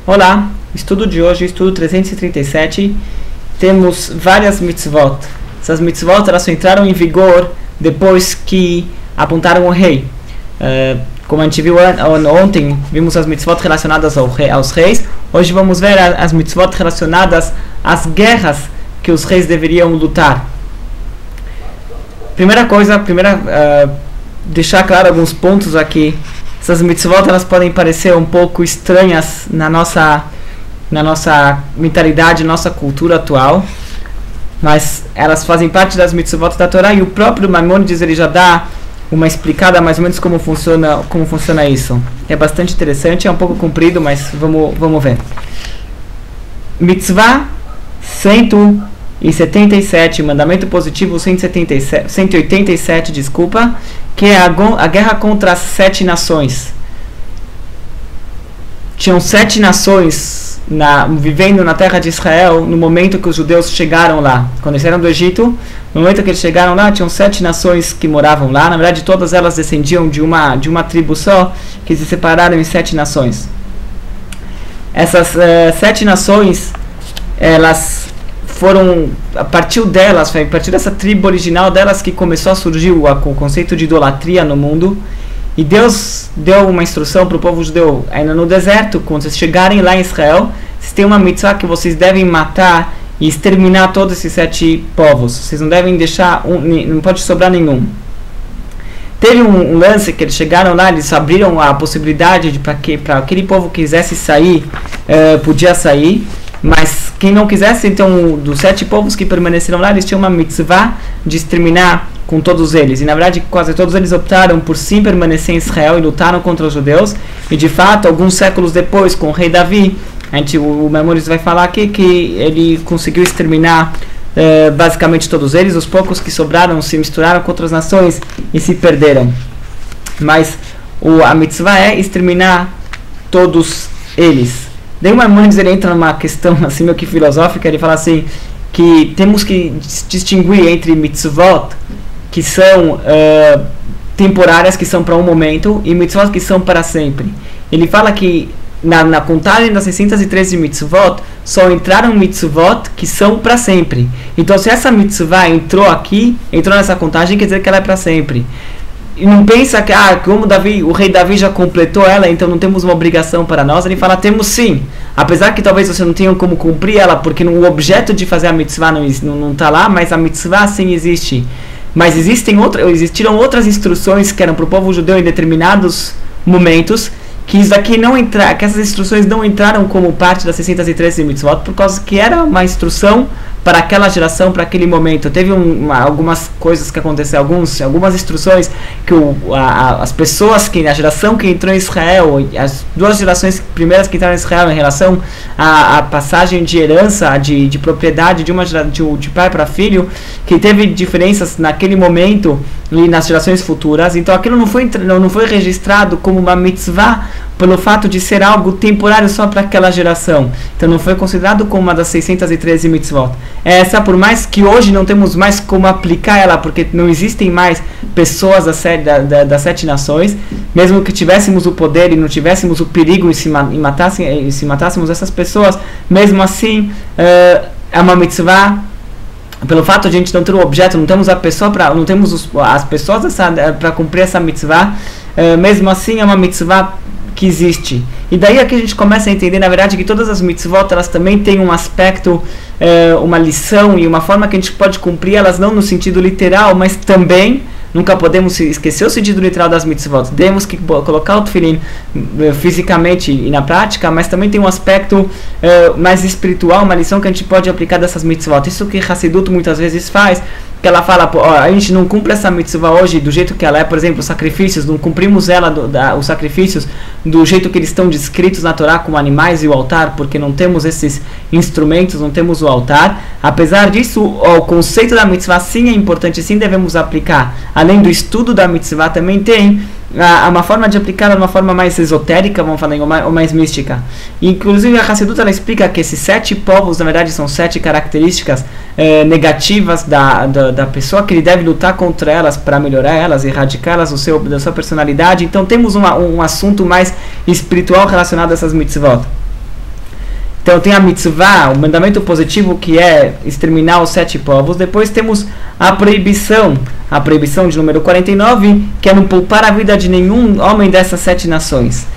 Olá, estudo de hoje, estudo 337, temos várias mitzvot. Essas mitzvot elas só entraram em vigor depois que apontaram o rei. Como a gente viu ontem, vimos as mitzvot relacionadas aos reis. Hoje vamos ver as mitzvot relacionadas às guerras que os reis deveriam lutar. Primeira coisa, deixar claro alguns pontos aqui. Essas mitzvot elas podem parecer um pouco estranhas na nossa mentalidade, nossa cultura atual, mas elas fazem parte das mitzvot da Torá, e o próprio Maimônides ele já dá uma explicada mais ou menos como funciona isso. É bastante interessante, é um pouco comprido, mas vamos ver. Mitzvah 177, mandamento positivo 187, desculpa, que é a guerra contra as 7 nações. Tinham 7 nações vivendo na terra de Israel no momento que os judeus chegaram lá. Quando eles saíram do Egito, no momento que eles chegaram lá, tinham 7 nações que moravam lá. Na verdade, todas elas descendiam de uma tribo só, que se separaram em 7 nações. Essas 7 nações, elas foram, a partir dessa tribo original delas que começou a surgir o conceito de idolatria no mundo. E Deus deu uma instrução para o povo judeu, ainda no deserto, quando vocês chegarem lá em Israel, vocês têm uma mitzvah que vocês devem matar e exterminar todos esses 7 povos. Vocês não devem deixar, não pode sobrar nenhum. Teve um lance que eles chegaram lá, eles abriram a possibilidade de para aquele povo que quisesse sair, podia sair. Mas quem não quisesse, então, dos 7 povos que permaneceram lá, eles tinham uma mitzvah de exterminar com todos eles. E na verdade, quase todos eles optaram por sim permanecer em Israel e lutaram contra os judeus. E de fato, alguns séculos depois, com o rei Davi, o Maimônides vai falar aqui que ele conseguiu exterminar basicamente todos eles. Os poucos que sobraram se misturaram com outras nações e se perderam. Mas a mitzvah é exterminar todos eles. Daí o Maimônides ele entra numa questão assim meio que filosófica. Ele fala assim que temos que distinguir entre mitzvot que são temporárias, que são para um momento, e mitzvot que são para sempre. Ele fala que na contagem das 613 mitzvot só entraram mitzvot que são para sempre. Então se essa mitzvah entrou nessa contagem, quer dizer que ela é para sempre. E não pensa que, como o rei Davi já completou ela, então não temos uma obrigação para nós. Ele fala, temos sim. Apesar que talvez você não tenha como cumprir ela, porque o objeto de fazer a mitzvah não está lá, mas a mitzvah sim existe. Mas existiram outras instruções que eram para o povo judeu em determinados momentos, que que essas instruções não entraram como parte das 613 mitzvot, por causa que era uma instrução para aquela geração, para aquele momento. Teve algumas coisas que aconteceram, algumas instruções que as pessoas, a geração que entrou em Israel, as 2 gerações primeiras que entraram em Israel em relação à passagem de herança, de propriedade de pai para filho, que teve diferenças naquele momento e nas gerações futuras. Então aquilo não foi registrado como uma mitzvah pelo fato de ser algo temporário só para aquela geração. Então não foi considerado como uma das 613 mitzvot. Essa, por mais que hoje não temos mais como aplicar ela, porque não existem mais pessoas das 7 nações, mesmo que tivéssemos o poder e não tivéssemos o perigo e se matássemos essas pessoas, mesmo assim é uma mitzvah. Pelo fato de a gente não ter o objeto, não temos não temos as pessoas para cumprir essa mitzvah, mesmo assim é uma mitzvah que existe. E daí aqui a gente começa a entender, na verdade, que todas as mitzvot, elas também têm um aspecto, uma lição e uma forma que a gente pode cumprir elas, não no sentido literal, mas também nunca podemos esquecer o sentido literal das mitzvot. Temos que colocar o tefilim fisicamente e na prática, mas também tem um aspecto mais espiritual, uma lição que a gente pode aplicar dessas mitzvot. Isso que Hassidut muitas vezes faz, que ela fala, a gente não cumpre essa mitzvah hoje do jeito que ela é, por exemplo, os sacrifícios, não cumprimos os sacrifícios do jeito que eles estão descritos na Torá, como animais e o altar, porque não temos esses instrumentos, não temos o altar. Apesar disso, o conceito da mitzvah sim é importante, sim devemos aplicar. Além do estudo da mitzvah, também tem uma forma de aplicar de uma forma mais esotérica, vamos falar, ou mais mística. Inclusive a Hassidut ela explica que esses 7 povos, na verdade, são 7 características negativas da pessoa, que ele deve lutar contra elas para melhorar elas, erradicá-las da sua personalidade. Então temos um assunto mais espiritual relacionado a essas mitzvot. Então tem a mitzvah, o mandamento positivo, que é exterminar os 7 povos. Depois temos a proibição de número 49, que é não poupar a vida de nenhum homem dessas 7 nações.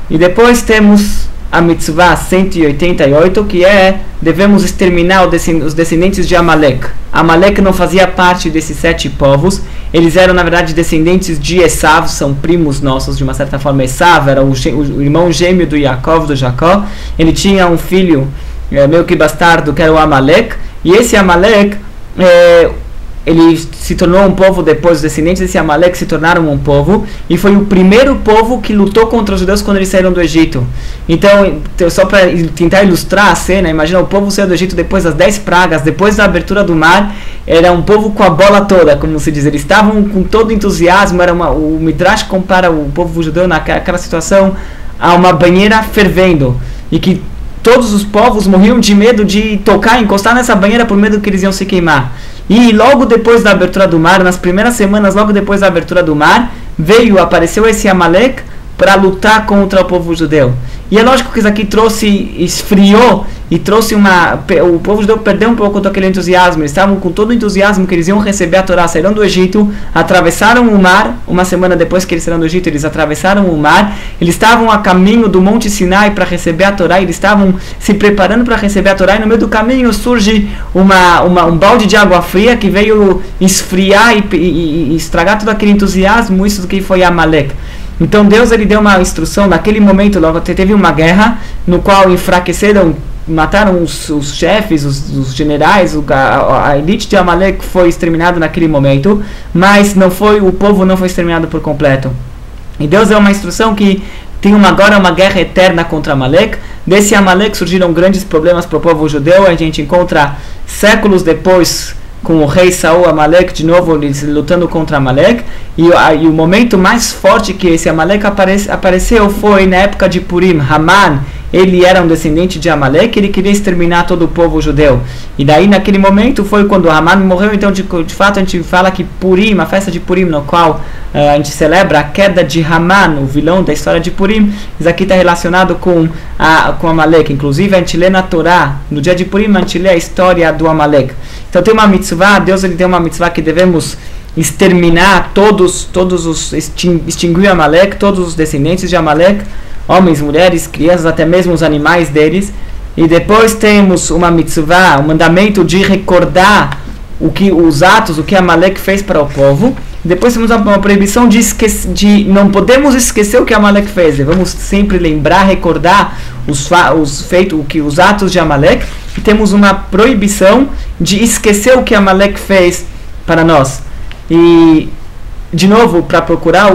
E depois temos a mitzvah 188, que é devemos exterminar os descendentes de Amalek. Amalek não fazia parte desses 7 povos. Eles eram, na verdade, descendentes de Esav, são primos nossos, de uma certa forma. Esav era o irmão gêmeo do Jacó. Ele tinha um filho meio que bastardo, que era o Amalek. E esse Amalek, ele se tornou um povo depois. Os descendentes desse Amalek se tornaram um povo. E foi o primeiro povo que lutou contra os judeus quando eles saíram do Egito. Então, só para tentar ilustrar a cena, imagina o povo saiu do Egito depois das 10 pragas, depois da abertura do mar. Era um povo com a bola toda, como se diz. Eles estavam com todo entusiasmo. O Midrash compara o povo judeu naquela situação a uma banheira fervendo. E que todos os povos morriam de medo de encostar nessa banheira por medo que eles iam se queimar. E logo depois da abertura do mar, nas primeiras semanas, logo depois da abertura do mar, apareceu esse Amalek para lutar contra o povo judeu. E é lógico que isso aqui esfriou e trouxe o povo judeu perdeu um pouco daquele entusiasmo. Eles estavam com todo o entusiasmo que eles iam receber a Torá, saíram do Egito, atravessaram o mar. Uma semana depois que eles saíram do Egito, eles atravessaram o mar. Eles estavam a caminho do Monte Sinai para receber a Torá. Eles estavam se preparando para receber a Torá. E no meio do caminho surge um balde de água fria que veio esfriar e estragar todo aquele entusiasmo. Isso do que foi Amalek. Então Deus ele deu uma instrução naquele momento. Logo teve uma guerra no qual enfraqueceram, mataram os chefes, os generais, a elite de Amalek foi exterminado naquele momento, mas o povo não foi exterminado por completo. E Deus deu uma instrução que tem agora uma guerra eterna contra Amalek. Desse Amalek surgiram grandes problemas para o povo judeu. A gente encontra séculos depois com o rei Saul, Amalek, de novo eles lutando contra Amalek. E o momento mais forte que esse Amalek apareceu foi na época de Purim. Haman, ele era um descendente de Amalek, ele queria exterminar todo o povo judeu. E daí naquele momento foi quando Haman morreu. Então de fato a gente fala que Purim, a festa de Purim, no qual a gente celebra a queda de Haman, o vilão da história de Purim. Isso aqui está relacionado com Amalek. Inclusive a gente lê na Torá, no dia de Purim a gente lê a história do Amalek. Então tem uma mitzvah, Deus ele tem uma mitzvah que devemos exterminar extinguir Amalek, todos os descendentes de Amalek, homens, mulheres, crianças, até mesmo os animais deles. E depois temos uma mitzvah, um mandamento de recordar o que Amalek fez para o povo. Depois temos uma proibição de não podemos esquecer o que Amalek fez. Devemos sempre lembrar, recordar os atos de Amalek. E temos uma proibição de esquecer o que Amalek fez para nós. E de novo, para procurar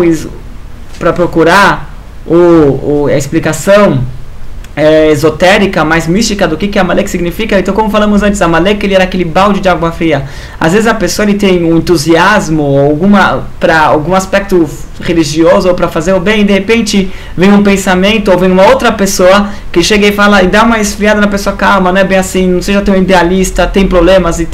a explicação esotérica, mais mística do que Amalek significa. Então, como falamos antes, Amalek ele era aquele balde de água fria. Às vezes a pessoa ele tem um entusiasmo para algum aspecto religioso ou para fazer o bem, e de repente vem um pensamento ou vem uma outra pessoa que chega e fala e dá uma esfriada na pessoa. Calma, não é bem assim, não seja tão idealista, tem problemas você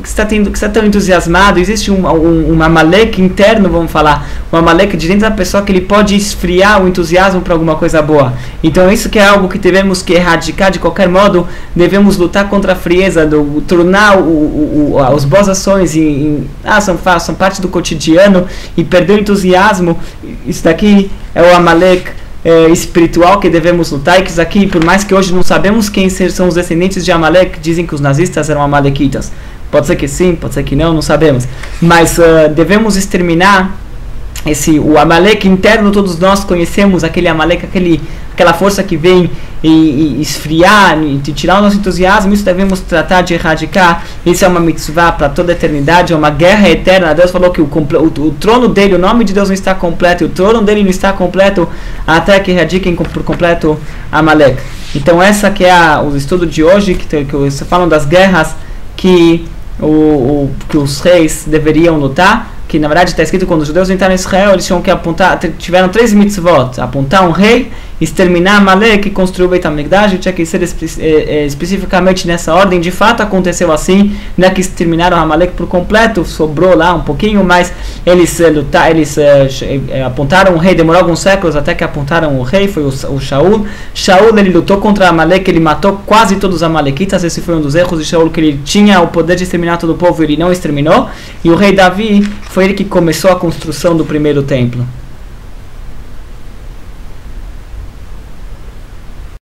está tão entusiasmado. Existe um Amalek interno, vamos falar, um Amalek de dentro da pessoa que ele pode esfriar o entusiasmo para alguma coisa boa. Então isso que é algo que devemos erradicar de qualquer modo. Devemos lutar contra a frieza, tornar as boas ações são parte do cotidiano e perder o entusiasmo. Isso daqui é o Amalek espiritual que devemos lutar. E que isso aqui, por mais que hoje não sabemos quem são os descendentes de Amalek, dizem que os nazistas eram amalequitas. Pode ser que sim, pode ser que não sabemos. Mas devemos exterminar o Amalek interno. Todos nós conhecemos aquele Amalek, aquela força que vem e esfriar, e tirar o nosso entusiasmo. Isso devemos tratar de erradicar. Isso é uma mitzvah para toda a eternidade, é uma guerra eterna. Deus falou que o trono dele, o nome de Deus não está completo, e o trono dele não está completo até que erradiquem por completo Amalek. Então essa que é o estudo de hoje, que falam das guerras que os reis deveriam lutar. Que na verdade está escrito quando os judeus entraram em Israel, eles tinham que tiveram 3 mitzvot: apontar um rei, exterminar Amalek e construir o Beit HaMikdash, tinha que ser especificamente nessa ordem. De fato aconteceu assim, não é que exterminaram Amalek por completo, sobrou lá um pouquinho, mas eles apontaram o rei, demorou alguns séculos até que apontaram o rei, foi o Shaul. Shaul, ele lutou contra Amalek, ele matou quase todos os amalequitas. Esse foi um dos erros de Shaul, que ele tinha o poder de exterminar todo o povo e ele não exterminou. E o rei Davi foi ele que começou a construção do primeiro templo.